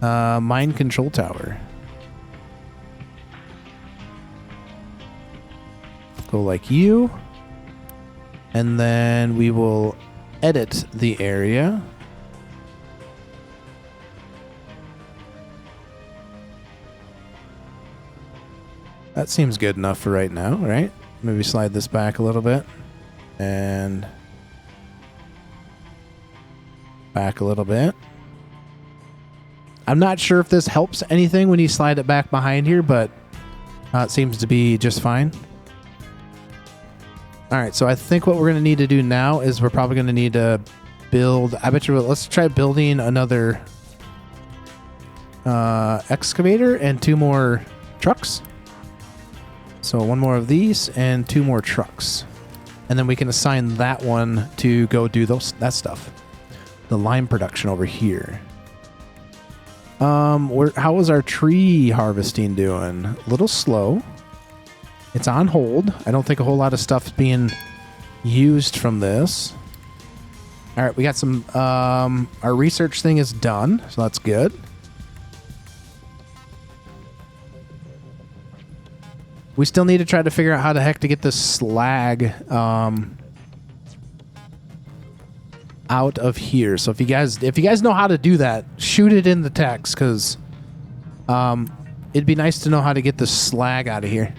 Mine control tower. Go like you. And then we will edit the area. That seems good enough for right now, right? Maybe slide this back a little bit. And back a little bit. I'm not sure if this helps anything when you slide it back behind here, but it seems to be just fine. All right, so I think what we're going to need to do now is we're probably going to need to build... I bet you... Let's try building another excavator and 2 more trucks. So 1 more of these and 2 more trucks. And then we can assign that one to go do that stuff. The lime production over here. How is our tree harvesting doing? A little slow. It's on hold. I don't think a whole lot of stuff's being used from this. All right, we got some... our research thing is done, so that's good. We still need to try to figure out how the heck to get this slag out of here. So if you guys know how to do that, shoot it in the text, because it'd be nice to know how to get the slag out of here.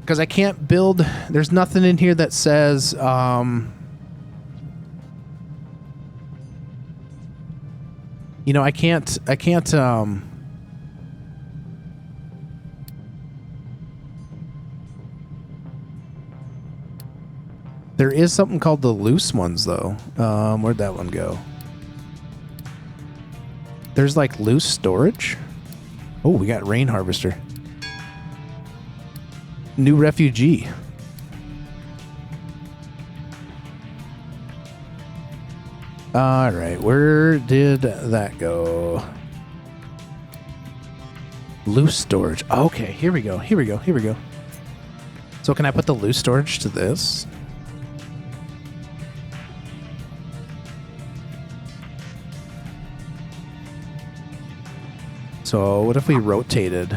Because I can't build... There's nothing in here that says... you know, I can't... There is something called the loose ones, though. Where'd that one go? There's, like, loose storage. Oh, we got rain harvester. New refugee. All right, where did that go? Loose storage. Okay, here we go. Here we go. Here we go. So can I put the loose storage to this? So what if we rotated?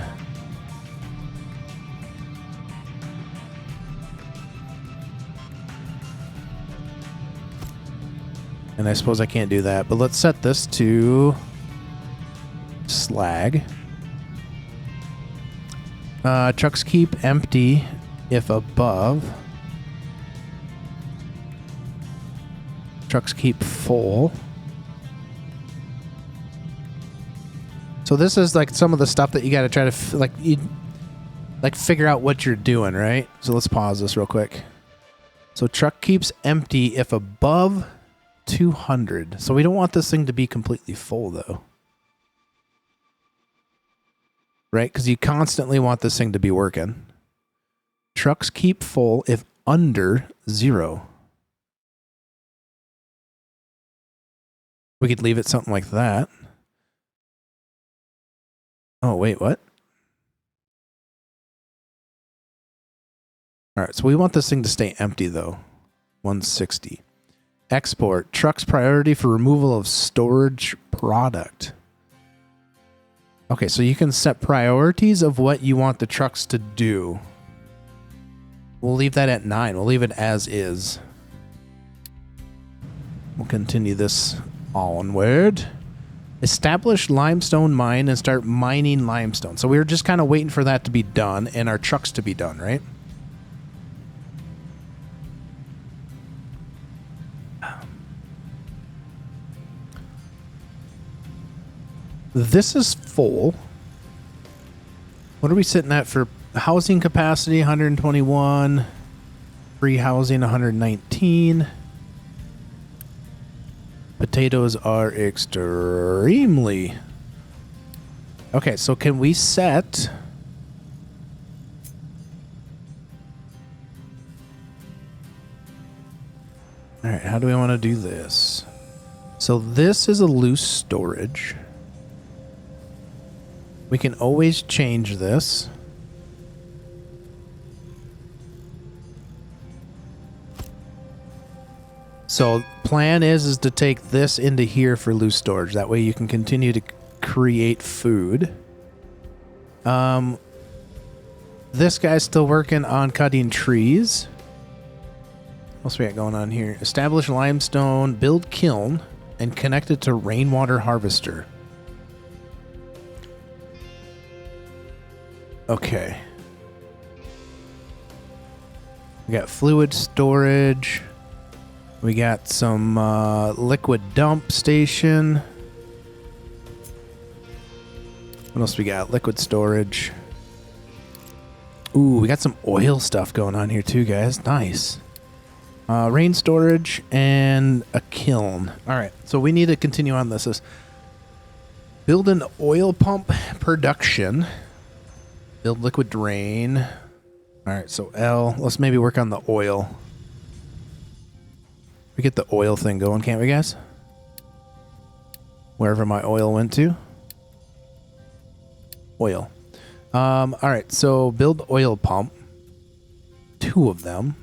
And I suppose I can't do that, but let's set this to slag. Trucks keep empty if above. Trucks keep full. So this is like some of the stuff that you got to try to figure out what you're doing, right? So let's pause this real quick. So truck keeps empty if above 200. So we don't want this thing to be completely full, though. Right? Because you constantly want this thing to be working. Trucks keep full if under 0. We could leave it something like that. Oh, wait, what? All right, so we want this thing to stay empty, though. 160. Export. Trucks priority for removal of storage product. Okay, so you can set priorities of what you want the trucks to do. We'll leave that at 9. We'll leave it as is. We'll continue this onward. Establish limestone mine and start mining limestone. So we were just kind of waiting for that to be done and our trucks to be done, right? This is full. What are we sitting at for housing capacity? 121. Free housing 119. Potatoes are extremely... Okay, so can we set... All right, how do we want to do this? So this is a loose storage. We can always change this. So plan is to take this into here for loose storage. That way you can continue to create food. This guy's still working on cutting trees. What else we got going on here? Establish limestone, build kiln, and connect it to rainwater harvester. Okay. We got fluid storage. We got some liquid dump station. What else we got? Liquid storage. Ooh, we got some oil stuff going on here too, guys. Nice. Rain storage and a kiln. All right, so we need to continue on this. Build an oil pump production. Build liquid drain. All right, so L. Let's maybe work on the oil. We get the oil thing going, can't we, guys? Wherever my oil went to. Oil. All right, so build oil pump. 2 of them.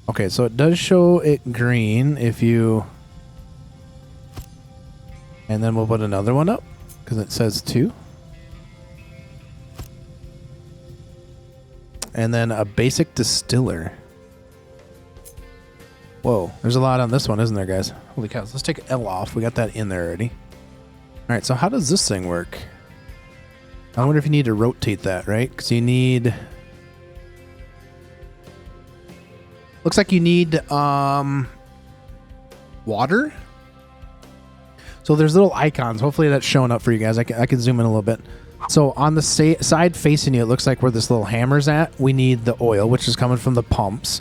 Okay, so it does show it green if you... And then we'll put another one up, because it says 2. And then a basic distiller. Whoa, there's a lot on this one, isn't there, guys? Holy cows, let's take L off. We got that in there already. Alright, so how does this thing work? I wonder if you need to rotate that, right? Because you need... Looks like you need water. So there's little icons. Hopefully that's showing up for you guys. I can zoom in a little bit. So on the side facing you, it looks like where this little hammer's at, we need the oil, which is coming from the pumps.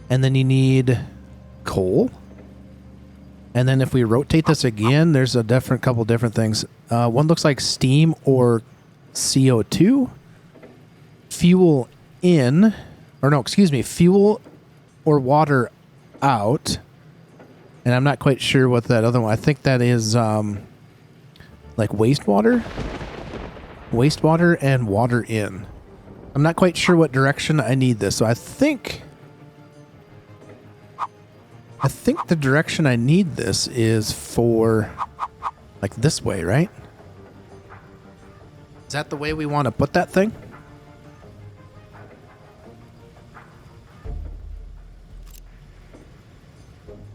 And then you need coal. And then if we rotate this again, there's a couple different things. One looks like steam or CO2. Fuel in, or no, excuse me, fuel or water out. And I'm not quite sure what that other one, I think that is like wastewater. Wastewater and water in. I'm not quite sure what direction I need this. So I think the direction I need this is for like this way, right? Is that the way we want to put that thing?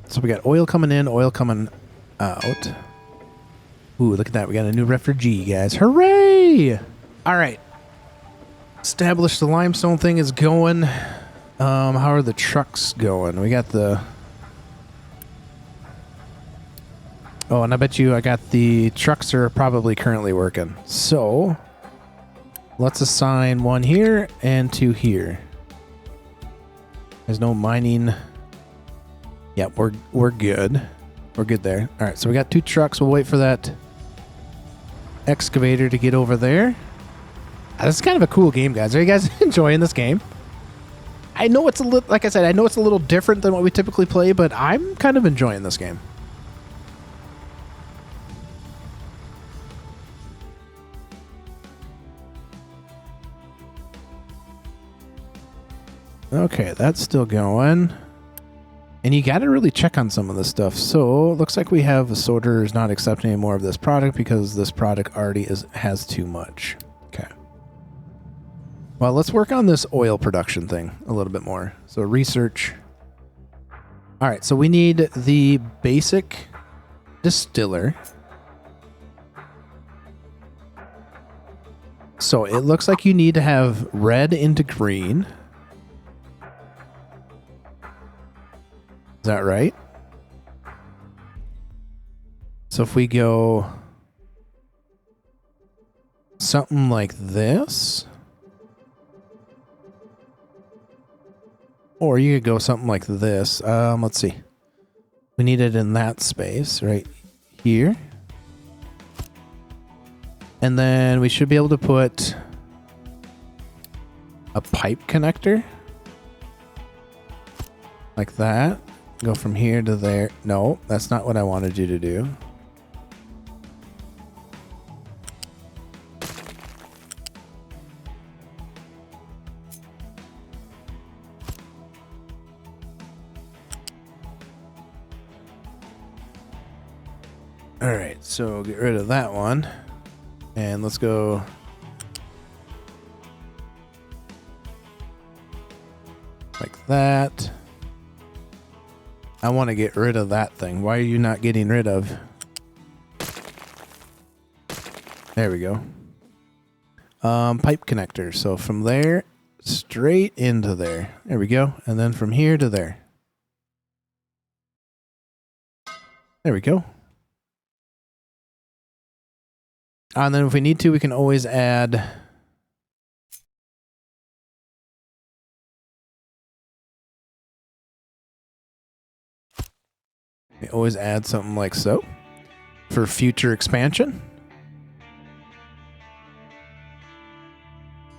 So we got oil coming in, oil coming out. Ooh, look at that. We got a new refugee, guys. Hooray! All right. Establish the limestone thing is going. How are the trucks going? We got the... Oh, and I bet you I got the trucks are probably currently working. So, let's assign 1 here and 2 here. There's no mining... Yep, we're good. We're good there. All right, so we got 2 trucks. We'll wait for that excavator to get over there. This is kind of a cool game, guys. Are you guys enjoying this game? I know it's a little, like I said, I know it's a little different than what we typically play, but I'm kind of enjoying this game. Okay, that's still going. And you got to really check on some of this stuff. So it looks like we have a sorter is not accepting any more of this product because this product already has too much. Okay. Well, let's work on this oil production thing a little bit more. So research. All right, so we need the basic distiller. So it looks like you need to have red into green. Is that right? So if we go something like this, or you could go something like this. Let's see. We need it in that space right here. And then we should be able to put a pipe connector like that. Go from here to there. No, that's not what I wanted you to do. All right, so get rid of that one. And let's go. Like that. I want to get rid of that thing. Why are you not getting rid of? There we go. Pipe connector. So from there, straight into there. There we go. And then from here to there. There we go. And then if we need to, we can always add... We always add something like so for future expansion.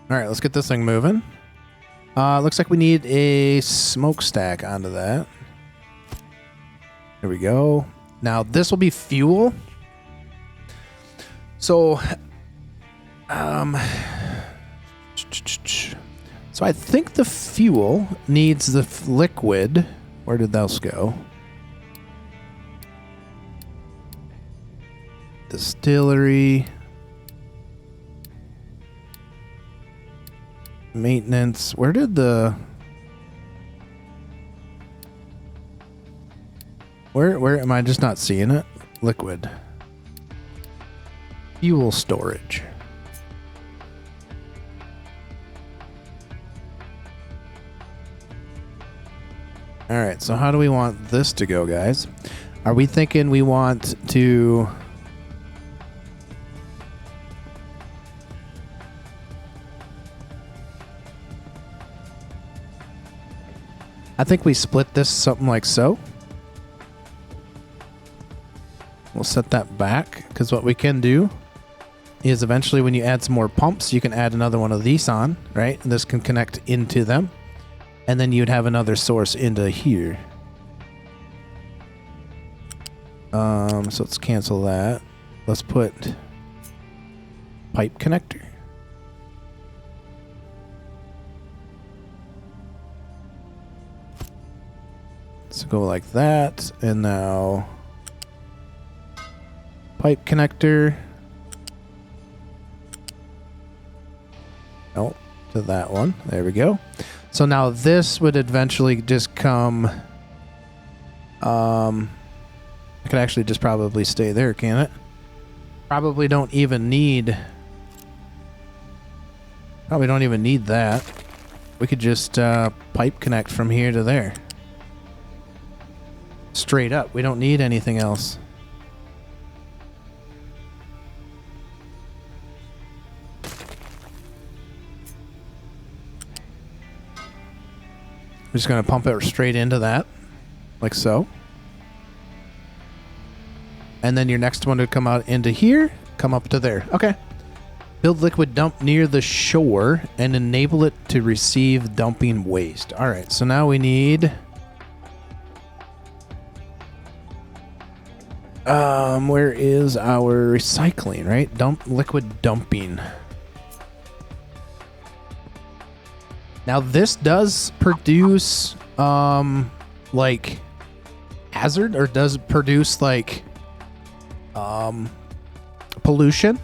All right, let's get this thing moving. Looks like we need a smokestack onto that. There we go. Now this will be fuel. So, so I think the fuel needs the liquid. Where did those go? Distillery. Maintenance. Where did the... Where am I just not seeing it? Liquid. Fuel storage. All right, so how do we want this to go, guys? Are we thinking we want to... I think we split this something like so. We'll set that back, because what we can do is eventually when you add some more pumps, you can add another one of these on, right? And this can connect into them. And then you'd have another source into here. So let's cancel that. Let's put pipe connector. So go like that, and now pipe connector. Oh, to that one. There we go. So now this would eventually just come. I could actually just probably stay there, can it? Probably don't even need. Probably don't even need that. We could just pipe connect from here to there. Straight up. We don't need anything else. We're just going to pump it straight into that. Like so. And then your next one would come out into here. Come up to there. Okay. Build liquid dump near the shore and enable it to receive dumping waste. Alright, so now we need... where is our recycling, right? Liquid dumping. Now this does produce, like, hazard, or does it produce, like, pollution?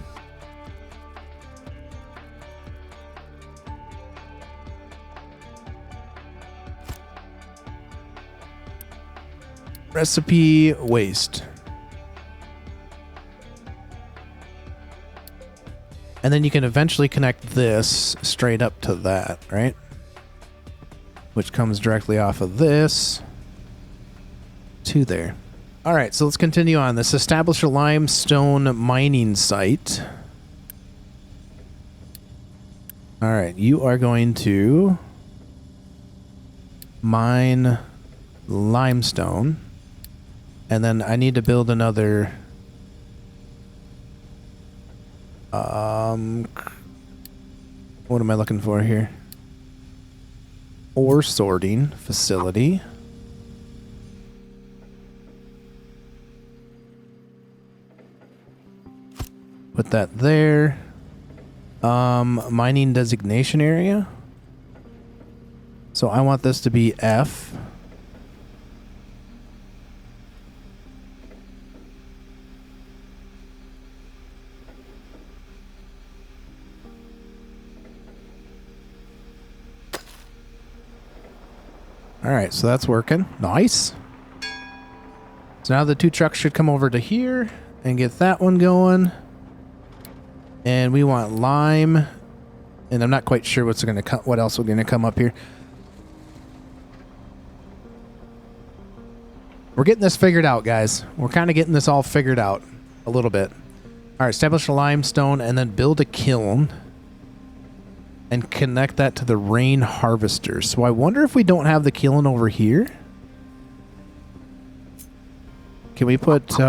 Recipe waste. And then you can eventually connect this straight up to that, right? Which comes directly off of this to there. All right, so let's continue on. This establish a limestone mining site. All right, you are going to mine limestone. And then I need to build another... what am I looking for here? Ore sorting facility. Put that there. Mining designation area. So I want this to be F. All right, so that's working. Nice. So now the 2 trucks should come over to here and get that one going. And we want lime. And I'm not quite sure what's going to what else we're going to come up here. We're getting this figured out, guys. We're kind of getting this all figured out a little bit. All right, establish a limestone and then build a kiln and connect that to the rain harvester. So I wonder if we don't have the kiln over here. Can we put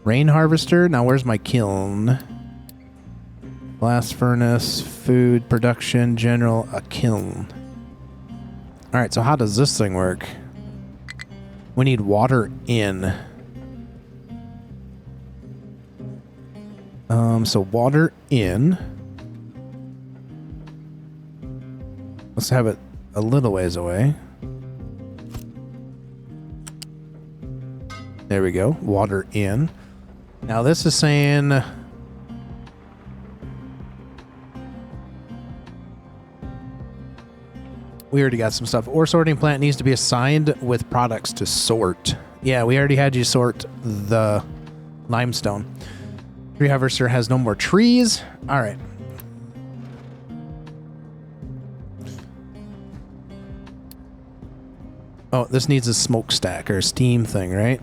rain harvester? Now where's my kiln? Blast furnace, food production, general, a kiln. All right, so how does this thing work? We need water in. So water in. Let's have it a little ways away. There we go. Water in. Now this is saying we already got some stuff. Ore sorting plant needs to be assigned with products to sort. Yeah, we already had you sort the limestone. Tree harvester has no more trees. All right. Oh, this needs a smokestack or a steam thing, right?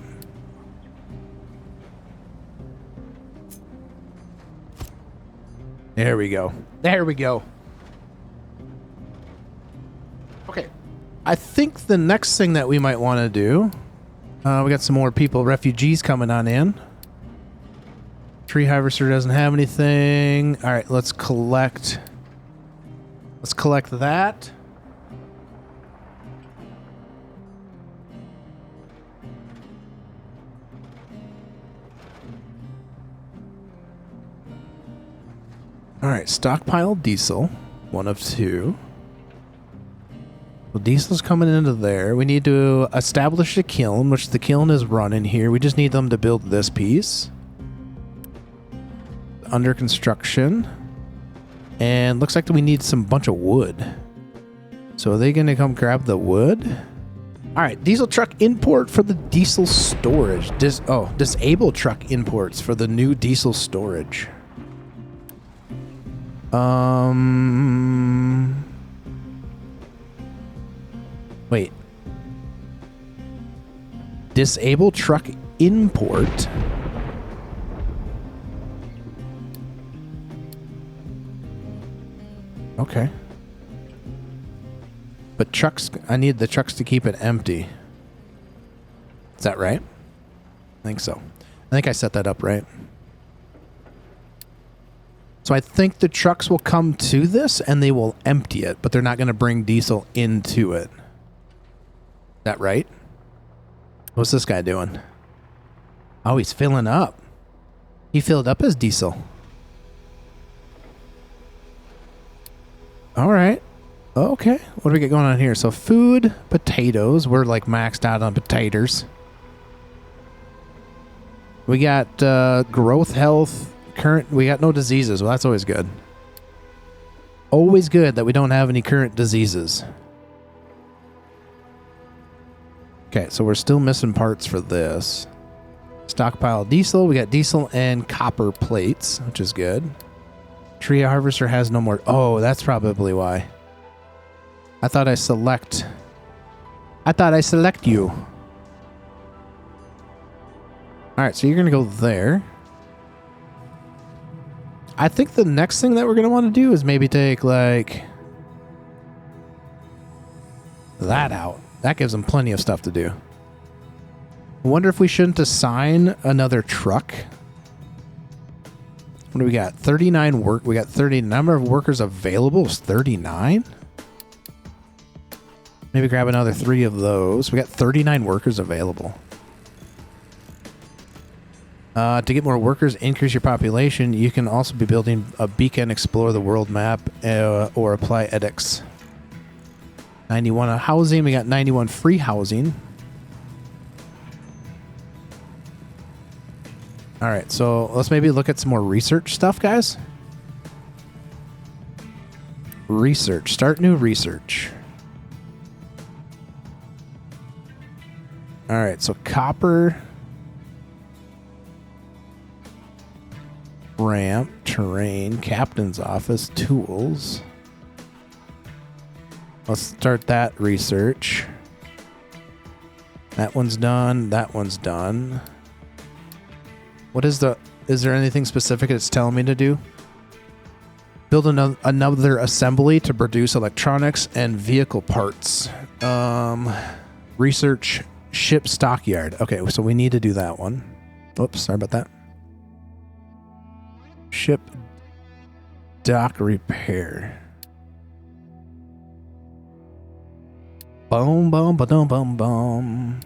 There we go. There we go. Okay. I think the next thing that we might want to do, we got some more people, refugees coming on in. Tree harvester doesn't have anything. All right, let's collect. Let's collect that. All right, stockpile diesel, 1 of 2. Well, diesel's coming into there. We need to establish a kiln, which the kiln is running here. We just need them to build this piece. Under construction. And looks like we need some bunch of wood. So are they going to come grab the wood? All right, diesel truck import for the diesel storage. Disable truck imports for the new diesel storage. Wait. Disable truck import. Okay. But trucks, I need the trucks to keep it empty. Is that right? I think so. I think I set that up right. So I think the trucks will come to this and they will empty it, but they're not going to bring diesel into it. Is that right? What's this guy doing? Oh, he's filling up. He filled up his diesel. All right. Okay. What do we get going on here? So food, potatoes. We're like maxed out on potatoes. We got growth, health, current. We got no diseases. Well, that's always good. Always good that we don't have any current diseases. Okay, so we're still missing parts for this. Stockpile diesel. We got diesel and copper plates, which is good. Tree harvester has no more. Oh, that's probably why. I thought I select you. All right, so you're going to go there. I think the next thing that we're going to want to do is maybe take like that out. That gives them plenty of stuff to do. I wonder if we shouldn't assign another truck. What do we got? 39 work. We got 30. Number of workers available is 39. Maybe grab another 3 of those. We got 39 workers available. To get more workers, increase your population. You can also be building a beacon, explore the world map, or apply edicts. 91 housing. We got 91 free housing. All right, so let's maybe look at some more research stuff, guys. Research. Start new research. All right, so copper, ramp, terrain, captain's office, tools. Let's start that research. That one's done. That one's done. What is there anything specific it's telling me to do? Build another assembly to produce electronics and vehicle parts. Research ship stockyard. Okay, so we need to do that one. Oops, sorry about that. Ship dock repair. Boom, boom, ba-dum, boom, boom.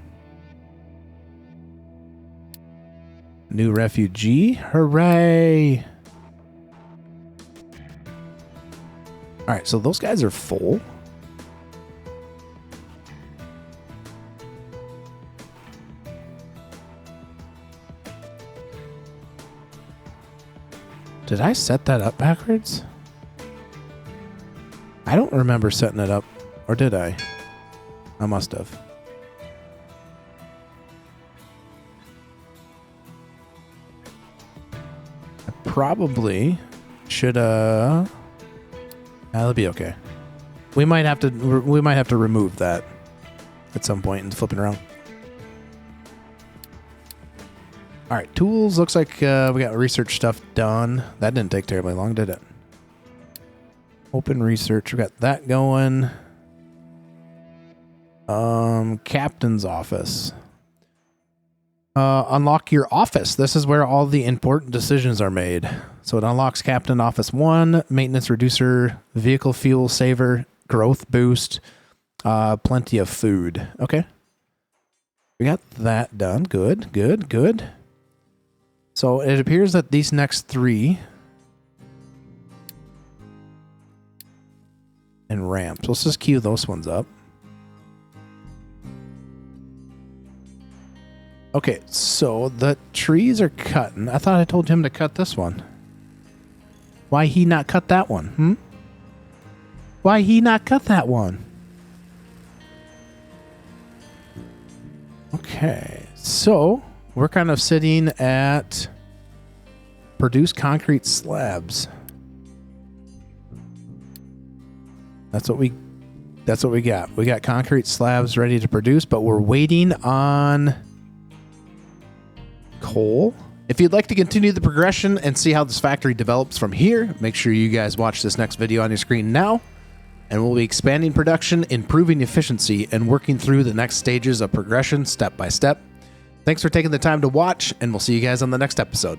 New refugee. Hooray! All right, so those guys are full. Did I set that up backwards? I don't remember setting it up, or did I? I must have. I probably should that'll be okay. We might have to remove that at some point and flip it around. All right, tools. Looks like we got research stuff done. That didn't take terribly long, did it? Open research. We got that going. Captain's office. Unlock your office. This is where all the important decisions are made. So it unlocks Captain Office 1, maintenance reducer, vehicle fuel saver, growth boost, plenty of food. Okay. We got that done. Good, good, good. So it appears that these next three and ramps. Let's just queue those ones up. Okay, so the trees are cutting. I thought I told him to cut this one. Why he not cut that one? Why he not cut that one? Okay, so we're kind of sitting at produce concrete slabs. That's what we got. We got concrete slabs ready to produce, but we're waiting on coal. If you'd like to continue the progression and see how this factory develops from here, make sure you guys watch this next video on your screen now, and we'll be expanding production, improving efficiency, and working through the next stages of progression step by step. Thanks for taking the time to watch, and we'll see you guys on the next episode.